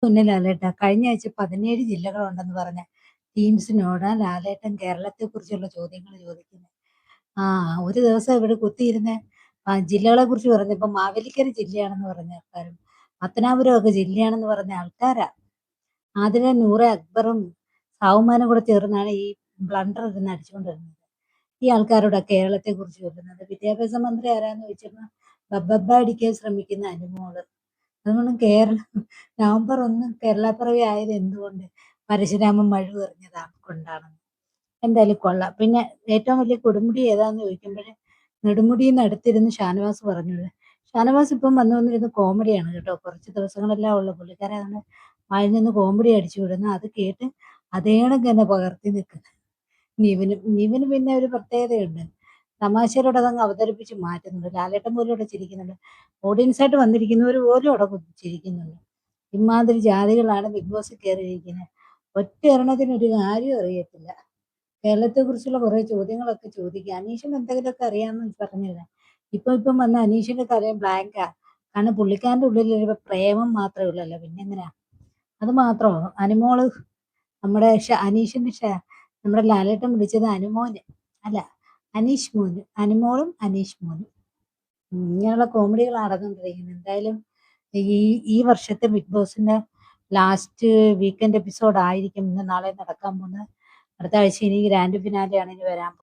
പൊന്നു ലാലേട്ടാ, കഴിഞ്ഞ ആഴ്ച 17 ജില്ലകളുണ്ടെന്ന് പറഞ്ഞ ടീംസിനോടാ ലാലേട്ടൻ കേരളത്തെക്കുറിച്ചുള്ള ചോദ്യങ്ങൾ ചോദിക്കുന്നത്. ആ, ഒരു ദിവസം ഇവിടെ കുത്തിയിരുന്ന് ജില്ലകളെ കുറിച്ച് പറഞ്ഞപ്പോ മാവേലിക്കര ജില്ലയാണെന്ന് പറഞ്ഞ ആൾക്കാരും പത്തനാപുരം ഒക്കെ ജില്ലയാണെന്ന് പറഞ്ഞ ആൾക്കാരാ. അതിലെ നൂറെ അക്ബറും സാവുമാനും കൂടെ ചേർന്നാണ് ഈ ബ്ലണ്ടർ ഇരുന്ന് അടിച്ചുകൊണ്ടിരുന്നത്. ഈ ആൾക്കാരോടാ കേരളത്തെ കുറിച്ച് ചൊല്ലുന്നത്. വിദ്യാഭ്യാസ മന്ത്രി ആരാന്ന് ചോദിച്ചപ്പോ ബബ്ബ അടിക്കാൻ ശ്രമിക്കുന്ന അനുമോള്. അതുകൊണ്ട് നവംബർ 1 കേരളപ്പിറവി ആയത് എന്തുകൊണ്ട്? പരശുരാമൻ മഴു എറിഞ്ഞതാണ് കൊണ്ടാണ്. എന്തായാലും കൊള്ളാം. പിന്നെ ഏറ്റവും വലിയ കൊടുമുടി ഏതാന്ന് ചോദിക്കുമ്പഴ് നെടുമുടിന്ന് അടുത്തിരുന്ന് ഷാനവാസ് പറഞ്ഞത്. ഷാനവാസ് ഇപ്പം വന്ന് വന്നിരുന്ന് കോമഡിയാണ് കേട്ടോ. കുറച്ച് ദിവസങ്ങളെല്ലാം ഉള്ളൂ. പുള്ളിക്കാരൻ അതുകൊണ്ട് വായിൽ നിന്ന് കോമഡി അടിച്ചു വിടുന്നു. അത് കേട്ട് അതേകണക്ക് തന്നെ പകർത്തി നിൽക്കുന്നു. നിവിന് പിന്നെ ഒരു പ്രത്യേകതയുണ്ട്. തമാശയിലൂടെ അതങ്ങ് അവതരിപ്പിച്ച് മാറ്റുന്നുണ്ട്. ലാലേട്ടൻ പോലും ഇവിടെ ചിരിക്കുന്നുണ്ട്. ഓഡിയൻസായിട്ട് വന്നിരിക്കുന്നവര് പോലും അവിടെ കുത്തി ചിരിക്കുന്നുണ്ട്. ഇമ്മാതിരി ജാതികളാണ് ബിഗ് ബോസിൽ കേറിയിരിക്കുന്നത്. ഒറ്റ ഒരെണ്ണത്തിന് ഒരു കാര്യവും അറിയത്തില്ല. കേരളത്തെക്കുറിച്ചുള്ള കുറേ ചോദ്യങ്ങളൊക്കെ ചോദിക്കുക. അനീഷിന് എന്തെങ്കിലുമൊക്കെ അറിയാമെന്ന് പറഞ്ഞില്ല. ഇപ്പം വന്ന അനീഷിന്റെ തലയും ബ്ലാങ്കാ. കാരണം പുള്ളിക്കാരന്റെ ഉള്ളിൽ ഒരു പ്രേമം മാത്രമേ ഉള്ളല്ലോ. പിന്നെങ്ങനാ? അത് മാത്രമോ? അനുമോള് നമ്മുടെ അനീഷിന്റെ നമ്മുടെ ലാലേട്ടൻ വിളിച്ചത് അനുമോന് അല്ല, അനീഷ് മോന്. അനുമോളും അനീഷ് മോനും. ഇങ്ങനെയുള്ള കോമഡികൾ നടന്നുകൊണ്ടിരിക്കുന്നത്. എന്തായാലും ഈ ഈ വർഷത്തെ ബിഗ് ബോസിന്റെ ലാസ്റ്റ് വീക്കെൻഡ് എപ്പിസോഡ് ആയിരിക്കും ഇന്ന് നാളെ നടക്കാൻ പോകുന്നത്. അടുത്ത ആഴ്ച ഇനി ഗ്രാൻഡ് ഫിനാലെയാണ് ഇനി വരാൻ പോകുന്നത്.